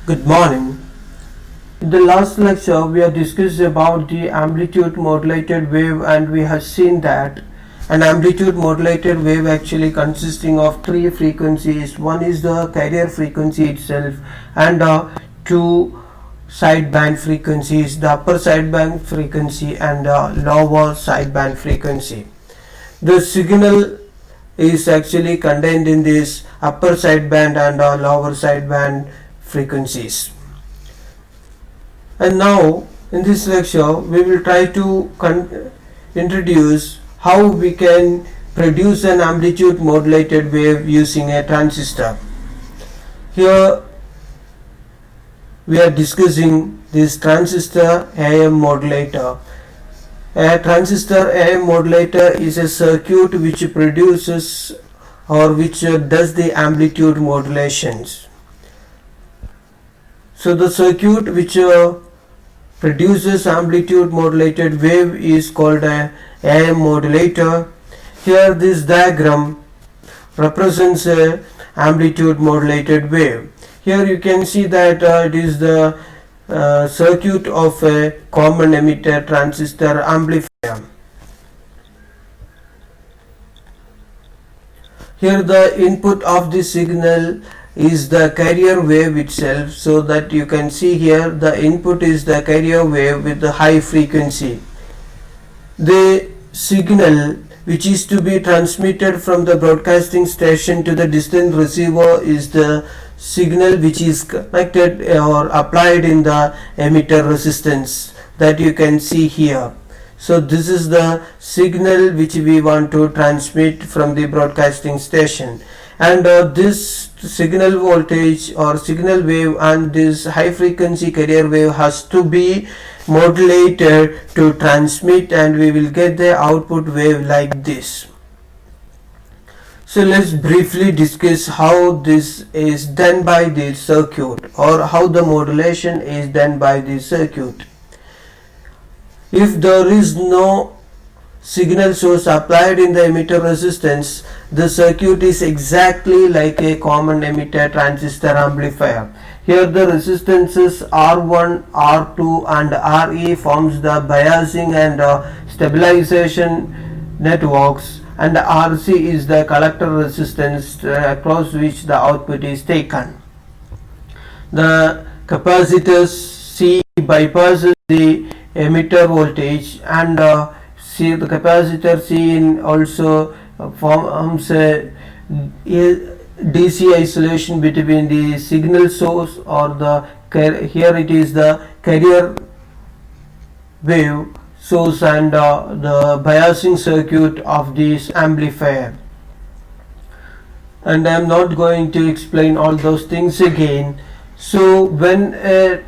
Good morning. In the last lecture, we have discussed about the amplitude modulated wave, and we have seen that an amplitude modulated wave actually consisting of three frequencies. One is the carrier frequency itself, and two sideband frequencies, the upper sideband frequency and lower sideband frequency. The signal is actually contained in this upper sideband and lower sideband frequencies. And now in this lecture we will try to introduce how we can produce an amplitude modulated wave using a transistor. Here we are discussing this transistor AM modulator. A transistor AM modulator is a circuit which produces or which does the amplitude modulations. So the circuit which produces amplitude modulated wave is called a AM modulator. Here this diagram represents a amplitude modulated wave. Here you can see that it is the circuit of a common emitter transistor amplifier. Here the input of the signal is the carrier wave itself, so that you can see here the input is the carrier wave with the high frequency. The signal which is to be transmitted from the broadcasting station to the distant receiver is the signal which is connected or applied in the emitter resistance that you can see here. So this is the signal which we want to transmit from the broadcasting station, and this signal voltage or signal wave and this high frequency carrier wave has to be modulated to transmit, and we will get the output wave like this. So let's briefly discuss how this is done by this circuit, or how the modulation is done by this circuit. If there is no signal source applied in the emitter resistance, the circuit is exactly like a common emitter transistor amplifier. Here the resistances R1, R2 and RE forms the biasing and stabilization networks, and RC is the collector resistance across which the output is taken. The capacitors C bypasses the emitter voltage, and the capacitor C also forms a DC isolation between the signal source or the here it is the carrier wave source and the biasing circuit of this amplifier. And I am not going to explain all those things again. So when a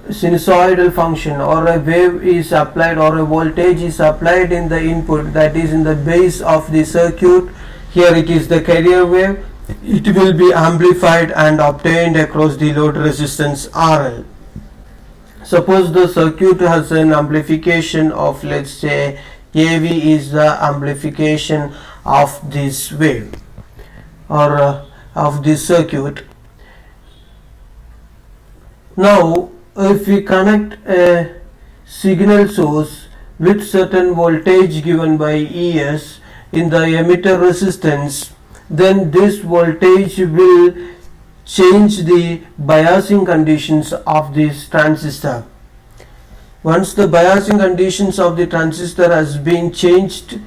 sinusoidal function or a wave is applied or a voltage is applied in the input, that is in the base of the circuit, here it is the carrier wave, it will be amplified and obtained across the load resistance RL. Suppose the circuit has an amplification of, let's say, AV is the amplification of this wave or of this circuit. Now if we connect a signal source with certain voltage given by ES in the emitter resistance, then this voltage will change the biasing conditions of this transistor. Once the biasing conditions of the transistor has been changed,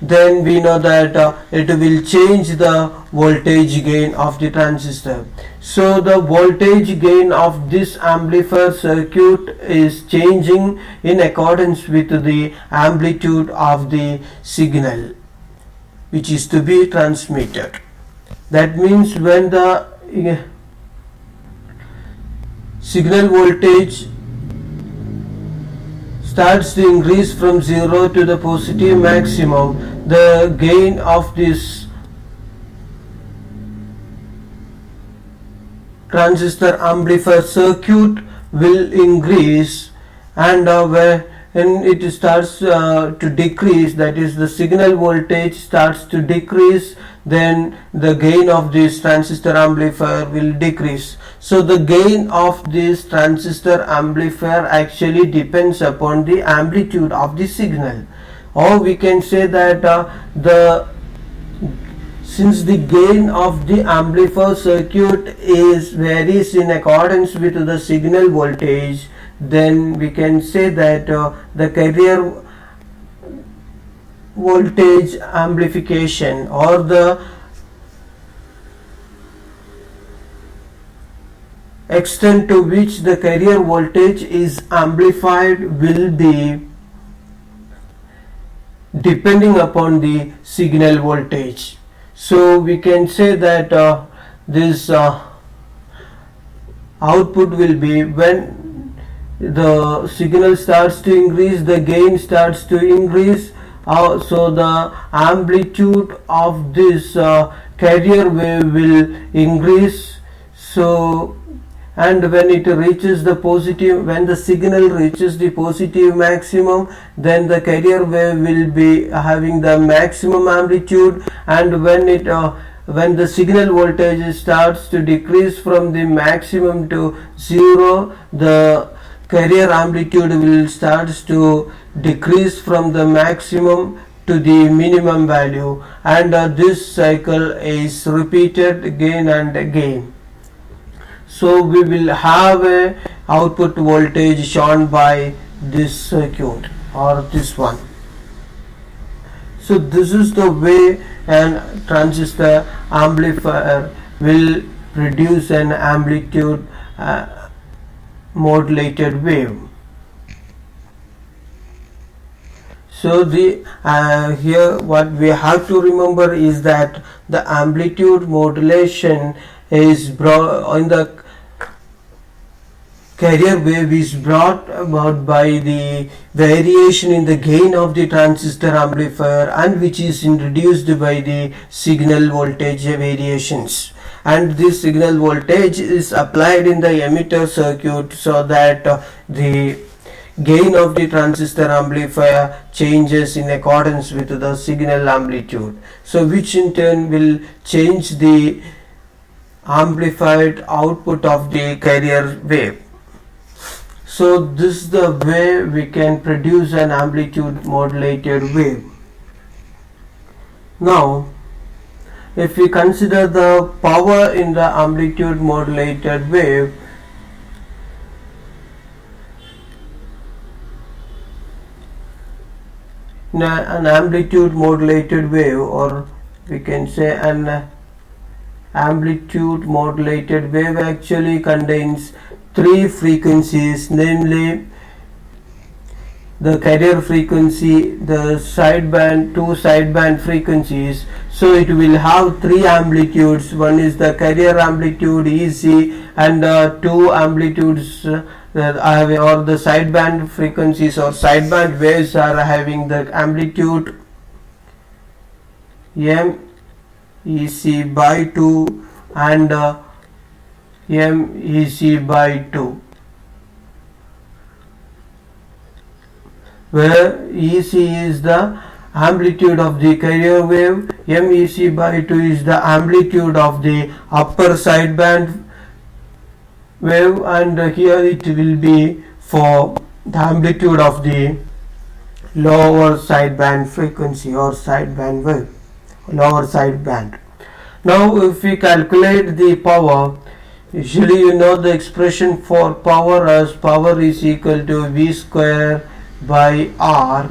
then we know that it will change the voltage gain of the transistor. So the voltage gain of this amplifier circuit is changing in accordance with the amplitude of the signal which is to be transmitted. That means when the signal voltage starts to increase from 0 to the positive maximum, the gain of this transistor amplifier circuit will increase, and when it starts to decrease, that is the signal voltage starts to decrease, then the gain of this transistor amplifier will decrease. So the gain of this transistor amplifier actually depends upon the amplitude of the signal, or we can say that since the gain of the amplifier circuit varies in accordance with the signal voltage, then we can say that the carrier voltage amplification, or the extent to which the carrier voltage is amplified, will be depending upon the signal voltage. So we can say that this output will be, when the signal starts to increase, the gain starts to increase, so the amplitude of this carrier wave will increase. So, and when it reaches the positive, when the signal reaches the positive maximum, then the carrier wave will be having the maximum amplitude, and when the signal voltage starts to decrease from the maximum to zero, the carrier amplitude will start to decrease from the maximum to the minimum value, and this cycle is repeated again and again. So we will have a output voltage shown by this circuit, or this one. So this is the way an transistor amplifier will produce an amplitude modulated wave. So the here what we have to remember is that the amplitude modulation is brought in the carrier wave is brought about by the variation in the gain of the transistor amplifier, and which is introduced by the signal voltage variations, and this signal voltage is applied in the emitter circuit, so that the gain of the transistor amplifier changes in accordance with the signal amplitude, so which in turn will change the amplified output of the carrier wave. So this is the way we can produce an amplitude modulated wave. Now, if we consider the power in the amplitude modulated wave, an amplitude modulated wave, or we can say an amplitude modulated wave actually contains three frequencies, namely the carrier frequency, the sideband, two sideband frequencies. So it will have three amplitudes. One is the carrier amplitude EC, and two amplitudes or the sideband frequencies or sideband waves are having the amplitude MEC by 2 and MEC by 2, where EC is the amplitude of the carrier wave, MEC by 2 is the amplitude of the upper sideband wave, and here it will be for the amplitude of the lower sideband frequency or sideband wave, lower sideband. Now if we calculate the power, usually you know the expression for power as power is equal to V square by R,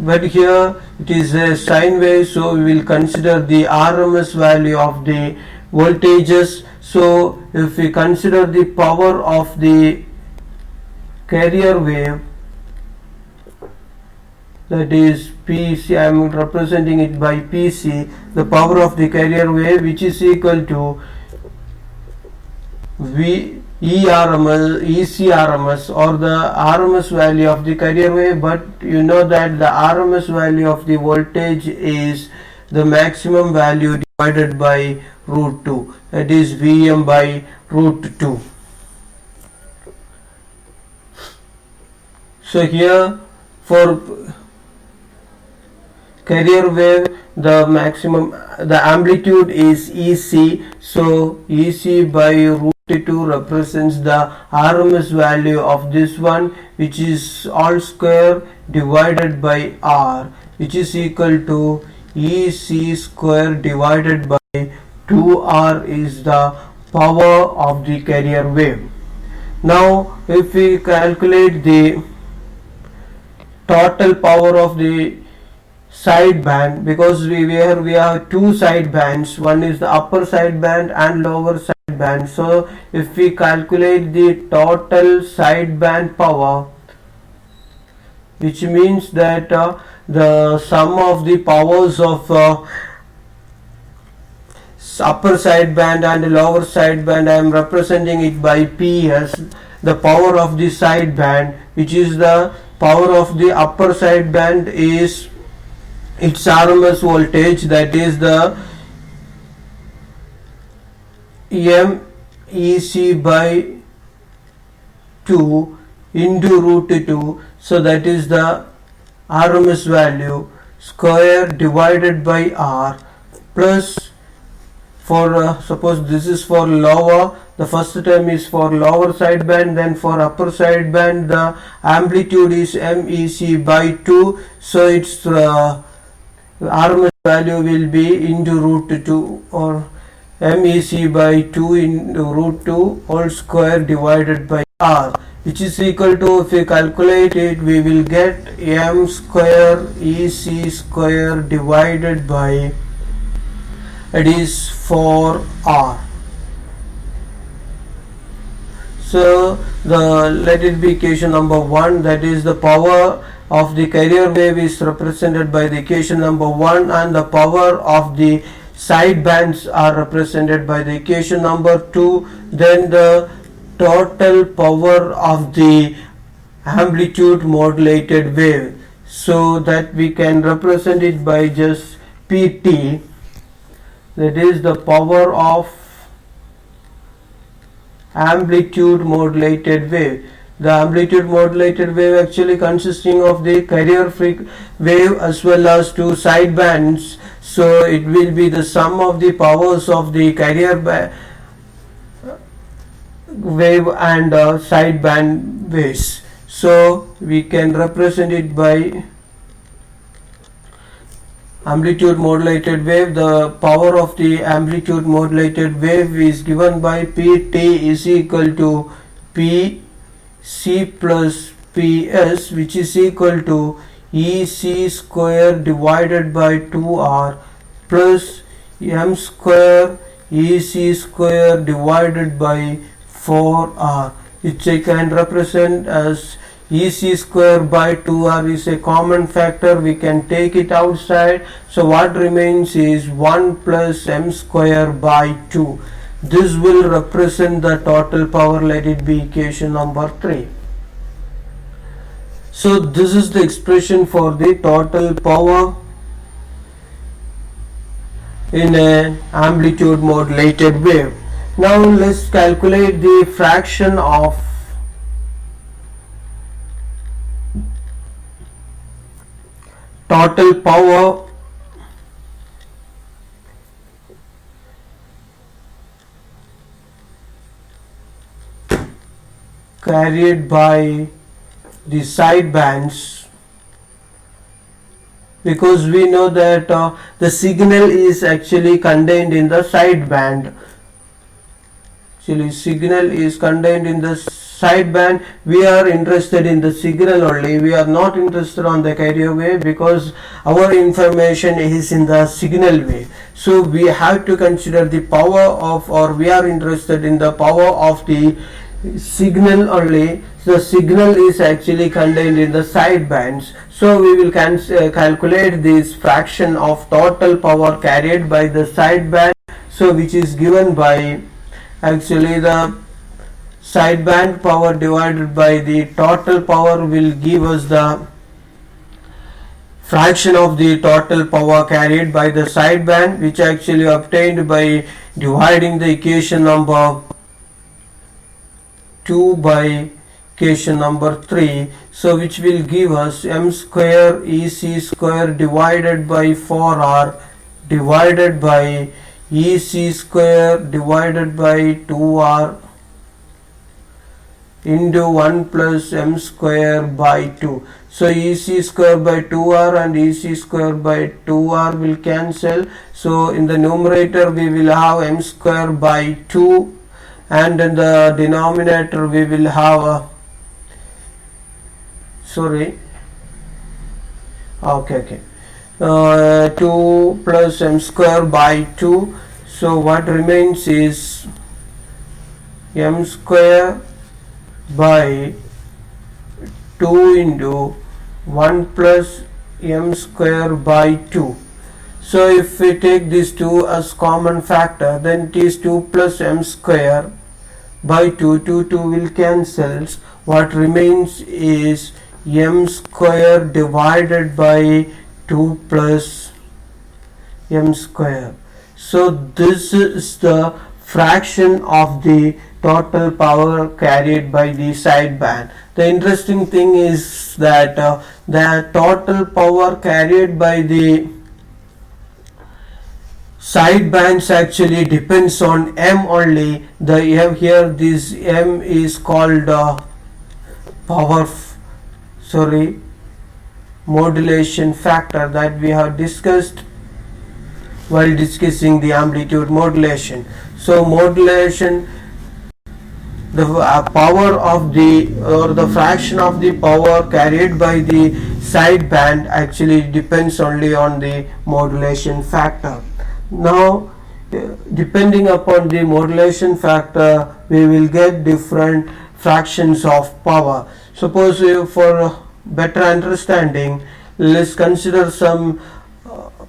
but here it is a sine wave, so we will consider the RMS value of the voltages. So if we consider the power of the carrier wave, that is PC, I am representing it by PC, the power of the carrier wave, which is equal to ECRMS, or the RMS value of the carrier wave, but you know that the RMS value of the voltage is the maximum value divided by root 2, that is Vm by root 2. So here for carrier wave, the amplitude is EC, so EC by root 2 represents the RMS value of this one, which is all square divided by R, which is equal to EC square divided by 2R is the power of the carrier wave. Now if we calculate the total power of the side band, because we have two side bands, one is the upper side band and lower side band. So if we calculate the total side band power, which means that the sum of the powers of upper side band and lower side band, I am representing it by P as the power of the side band, which is the power of the upper side band is its RMS voltage, that is the MEC by 2 into root 2, so that is the RMS value square divided by R, plus for suppose this is for lower, the first term is for lower side band, then for upper side band the amplitude is MEC by 2, so its RMS value will be into root 2, or MEC by 2 into root 2 whole square divided by R, which is equal to, if we calculate it, we will get M square EC square divided by, it is 4R. So let it be equation number 1, that is the power of the carrier wave is represented by the equation number 1, and the power of the side bands are represented by the equation number 2. Then the total power of the amplitude modulated wave, so that we can represent it by just PT, that is the power of amplitude modulated wave. The amplitude modulated wave actually consisting of the carrier wave as well as two side bands, so it will be the sum of the powers of the carrier wave and side band waves. So we can represent it by amplitude modulated wave. The power of the amplitude modulated wave is given by Pt is equal to Pc plus Ps, which is equal to Ec square divided by 2R plus M square Ec square divided by 4R, which I can represent as EC square by 2R is a common factor, we can take it outside, so what remains is 1 plus M square by 2. This will represent the total power, let it be equation number 3. So this is the expression for the total power in an amplitude modulated wave. Now let's calculate the fraction of total power carried by the side bands, because we know that the signal is actually contained in the side band. Actually signal is contained in the side band. We are interested in the signal only, we are not interested on the carrier wave, because our information is in the signal wave. So we have to consider the power of, or we are interested in the power of the signal only. The signal is actually contained in the side bands, so we will calculate this fraction of total power carried by the side band, so which is given by actually the side band power divided by the total power will give us the fraction of the total power carried by the side band, which actually obtained by dividing the equation number 2 by equation number 3, so which will give us m square EC square divided by 4R divided by EC square divided by 2R into 1 plus m square by 2. So EC square by 2R and EC square by 2R will cancel. So in the numerator we will have m square by 2, and in the denominator we will have 2 plus m square by 2. So what remains is m square by 2 into 1 plus m square by 2. So if we take these two as common factor, then it is 2 plus m square by 2. 2 will cancel. What remains is m square divided by 2 plus m square. So this is the fraction of the total power carried by the sideband. The interesting thing is that the total power carried by the sidebands actually depends on m only. The m here, this m is called modulation factor that we have discussed while discussing the amplitude modulation. So modulation, the power of the fraction of the power carried by the sideband actually depends only on the modulation factor. Now depending upon the modulation factor we will get different fractions of power. Suppose for better understanding, let's consider some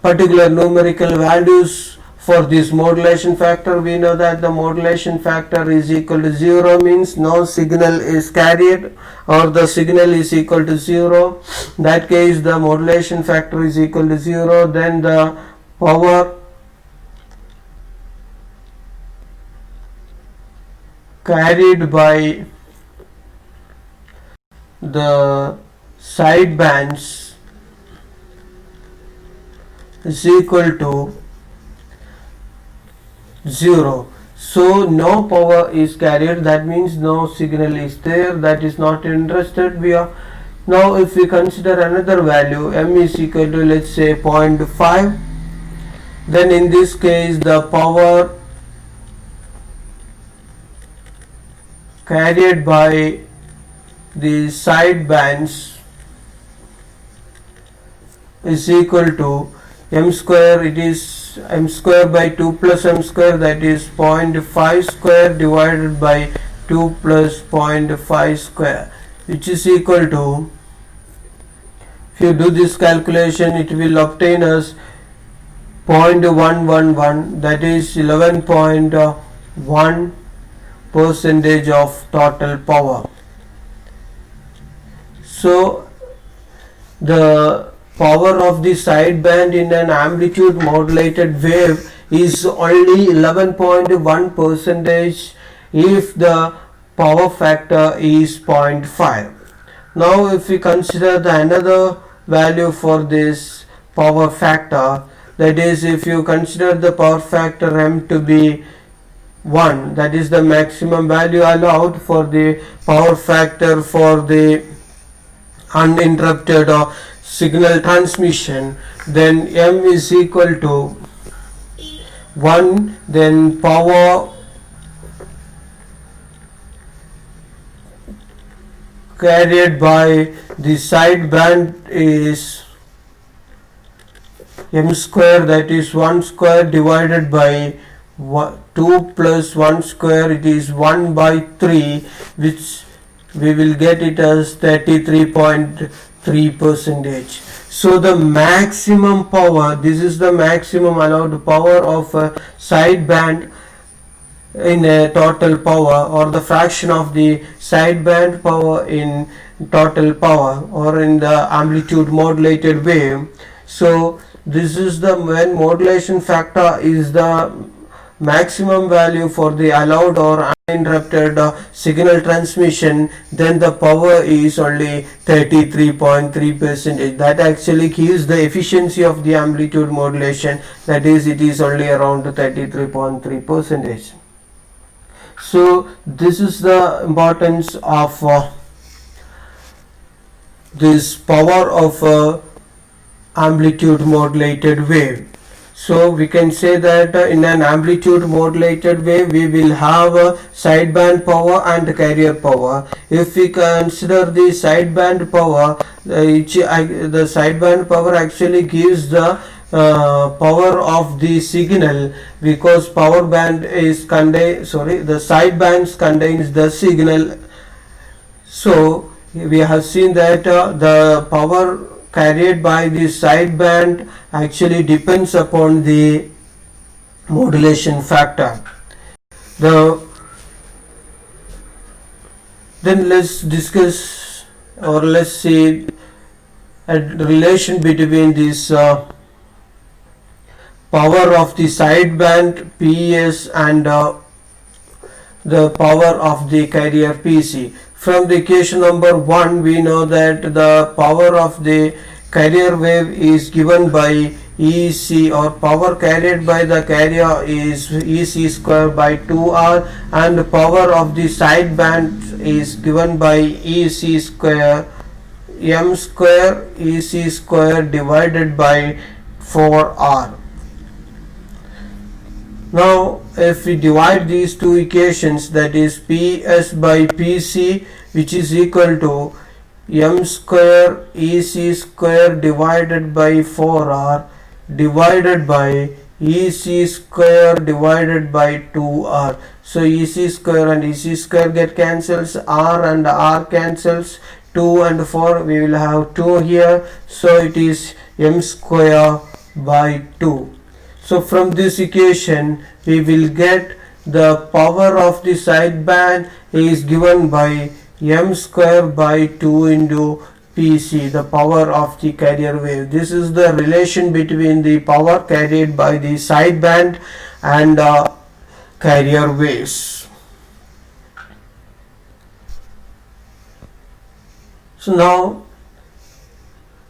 particular numerical values for this modulation factor. We know that the modulation factor is equal to 0, means no signal is carried or the signal is equal to 0. In that case the modulation factor is equal to 0. Then the power carried by the sidebands is equal to 0. So no power is carried, that means no signal is there, that is not interested. We are now, if we consider another value, m is equal to, let's say, 0.5, then in this case the power carried by the sidebands is equal to m square. It is m square by 2 plus m square, that is 0.5 square divided by 2 plus 0.5 square, which is equal to, if you do this calculation, it will obtain us 0.111, that is 11.1 percentage of total power. So the power of the sideband in an amplitude modulated wave is only 11.1 percentage if the power factor is 0.5. Now if we consider the another value for this power factor, that is, if you consider the power factor m to be 1, that is the maximum value allowed for the power factor for the uninterrupted signal transmission, then m is equal to 1, then power carried by the sideband is m square, that is 1 square divided by 2 plus 1 square, it is 1 by 3, which we will get it as 33.3 percentage. So the maximum power, this is the maximum allowed power of a sideband in a total power, or the fraction of the sideband power in total power, or in the amplitude modulated wave. So this is the when modulation factor is the maximum value for the allowed or uninterrupted signal transmission, then the power is only 33.3%. That actually gives the efficiency of the amplitude modulation, that is, it is only around 33.3%. So this is the importance of this power of amplitude modulated wave. So we can say that in an amplitude modulated wave we will have sideband power and carrier power. If we consider the sideband power, the sideband power actually gives the power of the signal, because power band is the sidebands contains the signal. So we have seen that the power carried by the sideband actually depends upon the modulation factor. Then let's discuss, or let's see a relation between this power of the sideband PES and the power of the carrier PC. From the equation number 1, we know that the power of the carrier wave is given by EC, or power carried by the carrier is EC square by 2R, and the power of the sideband is given by EC square M square EC square divided by 4R. Now if we divide these two equations, that is PS by PC, which is equal to M square EC square divided by 4R divided by EC square divided by 2R. So EC square and EC square get cancels, R and R cancels, 2 and 4 we will have 2 here, so it is M square by 2. So from this equation we will get the power of the sideband is given by M square by 2 into PC, the power of the carrier wave. This is the relation between the power carried by the sideband and carrier waves. So now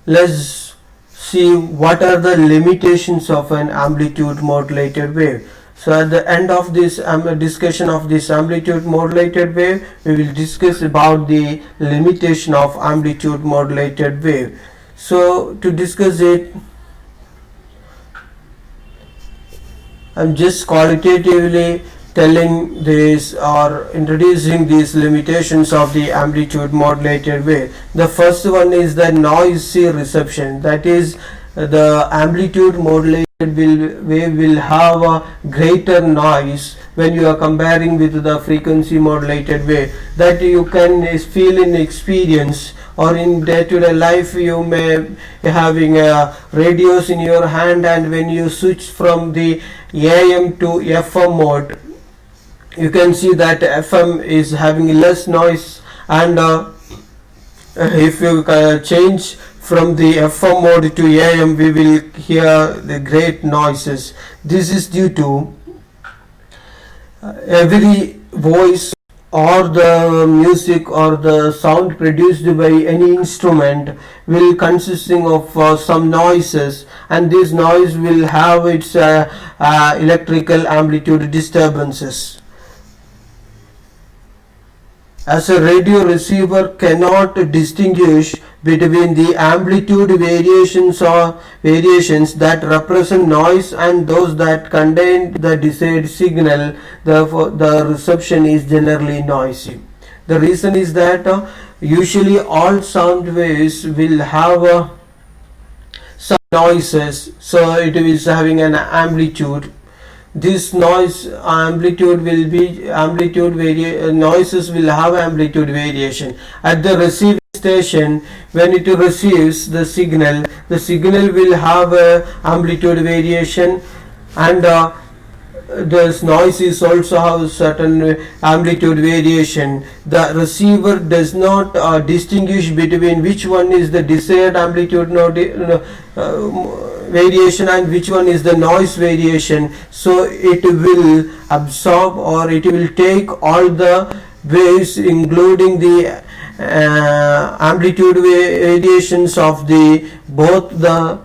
let's see what are the limitations of an amplitude modulated wave. So at the end of this discussion of this amplitude modulated wave, we will discuss about the limitation of amplitude modulated wave. So to discuss it, I'm just qualitatively telling this or introducing these limitations of the amplitude modulated wave. The first one is the noisy reception, that is the amplitude modulated wave will have a greater noise when you are comparing with the frequency modulated wave, that you can feel in experience, or in day-to-day life you may be having radios in your hand, and when you switch from the AM to FM mode, you can see that FM is having less noise, and if you change from the FM mode to AM, we will hear the great noises. This is due to every voice or the music or the sound produced by any instrument will consisting of some noises, and this noise will have its electrical amplitude disturbances. As a radio receiver cannot distinguish between the amplitude variations or variations that represent noise and those that contain the desired signal, therefore the reception is generally noisy. The reason is that usually all sound waves will have some noises, so it is having an amplitude. This noise amplitude will be noises will have amplitude variation. At the receiving station, when it receives the signal will have a amplitude variation, and this noise is also have certain amplitude variation. The receiver does not distinguish between which one is the desired amplitude variation and which one is the noise variation. So it will absorb, or it will take all the waves including the amplitude variations of the both the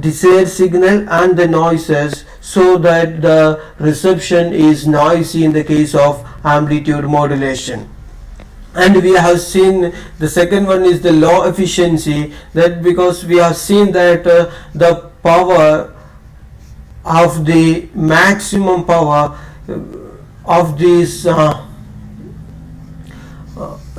desired signal and the noises, so that the reception is noisy in the case of amplitude modulation. And we have seen the second one is the low efficiency, that because we have seen that the power of the maximum power of these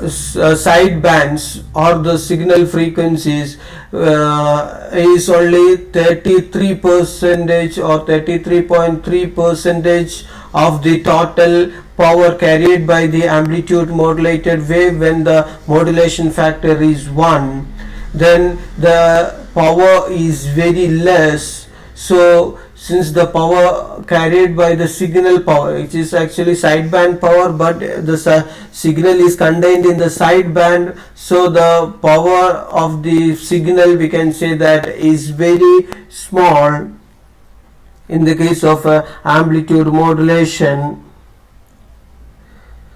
side bands or the signal frequencies is only 33% or 33.3% of the total power carried by the amplitude modulated wave. When the modulation factor is 1, then the power is very less. So since the power carried by the signal power, which is actually sideband power, but the signal is contained in the sideband, so the power of the signal, we can say that, is very small in the case of amplitude modulation.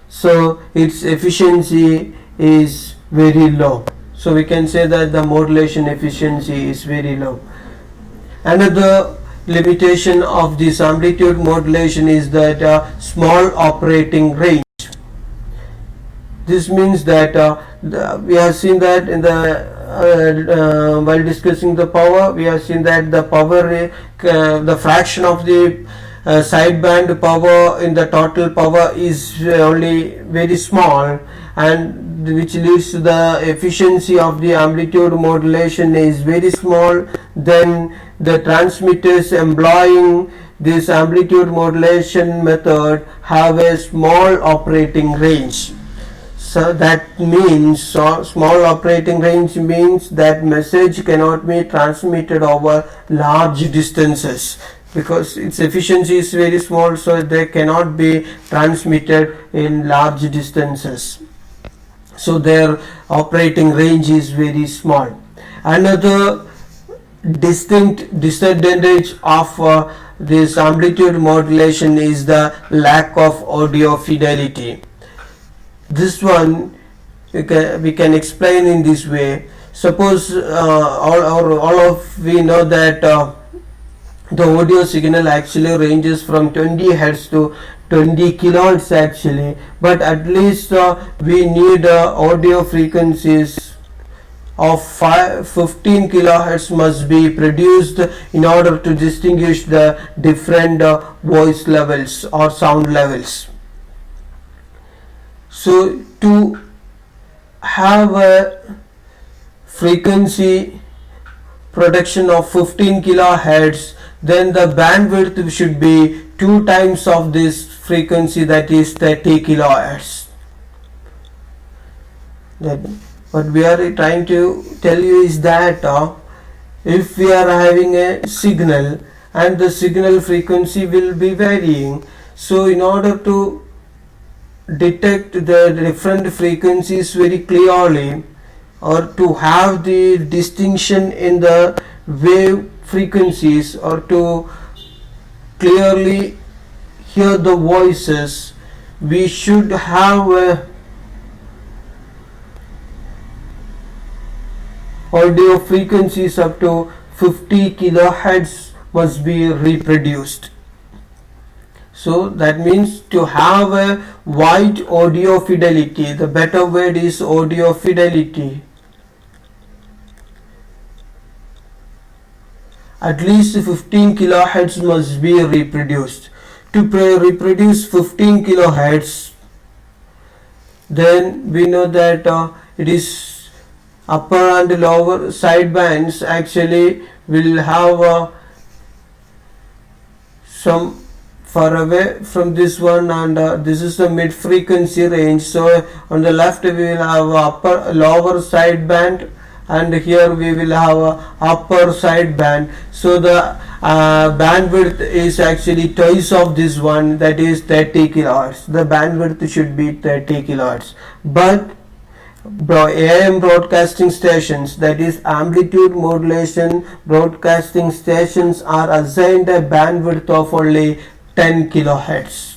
So its efficiency is very low. So we can say that the modulation efficiency is very low. Another limitation of this amplitude modulation is that small operating range. This means that we have seen that in the while discussing the power, we have seen that the power, the fraction of the sideband power in the total power is only very small, and which leads to the efficiency of the amplitude modulation is very small. Then the transmitters employing this amplitude modulation method have a small operating range. So that means small operating range means that message cannot be transmitted over large distances, because its efficiency is very small, so they cannot be transmitted in large distances. So their operating range is very small. Another distinct disadvantage of this amplitude modulation is the lack of audio fidelity. This one we can explain in this way. Suppose all of we know that the audio signal actually ranges from 20 Hz to 20 kilohertz actually, but at least we need audio frequencies of 15 kilohertz must be produced in order to distinguish the different voice levels or sound levels. So to have a frequency production of 15 kilohertz, then the bandwidth should be 2 times of this frequency, that is 30 kilohertz. What we are trying to tell you is that if we are having a signal and the signal frequency will be varying, so in order to detect the different frequencies very clearly, or to have the distinction in the wave frequencies, or to clearly hear the voices, we should have a audio frequencies up to 50 kilohertz must be reproduced. So that means to have a wide audio fidelity, the better word is audio fidelity. At least 15 kilohertz must be reproduced. To reproduce 15 kilohertz, then we know that it is upper and lower side bands actually will have some far away from this one, and this is the mid frequency range. So on the left we will have upper lower side band, and here we will have a upper side band. So the bandwidth is actually twice of this one, that is 30 kilohertz. The bandwidth should be 30 kilohertz, but AM broadcasting stations, that is amplitude modulation broadcasting stations, are assigned a bandwidth of only 10 kilohertz,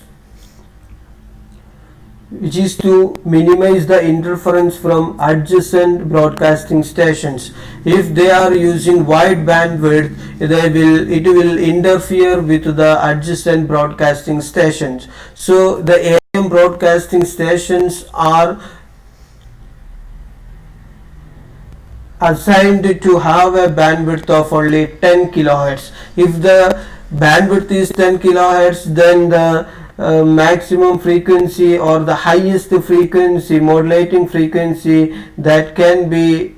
which is to minimize the interference from adjacent broadcasting stations. If they are using wide bandwidth, it will interfere with the adjacent broadcasting stations. So the AM broadcasting stations are assigned to have a bandwidth of only 10 kilohertz. If the bandwidth is 10 kilohertz, then the maximum frequency or the highest frequency, modulating frequency that can be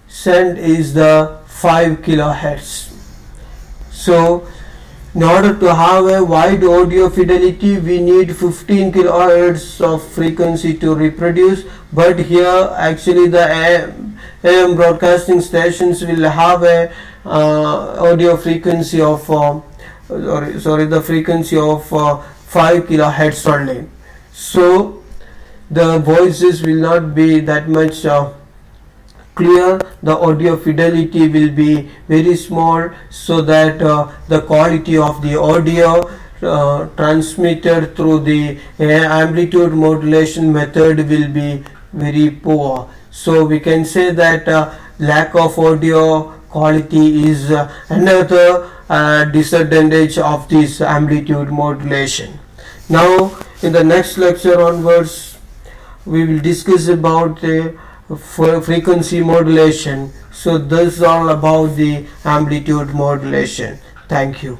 sent is the 5 kilohertz. So in order to have a wide audio fidelity, we need 15 kilohertz of frequency to reproduce, but here actually the AM broadcasting stations will have a audio frequency of the frequency of 5 kilohertz only. So the voices will not be that much clear, the audio fidelity will be very small, so that the quality of the audio transmitted through the amplitude modulation method will be very poor. So we can say that lack of audio quality is another disadvantage of this amplitude modulation. Now in the next lecture onwards, we will discuss about frequency modulation. So this is all about the amplitude modulation. Thank you.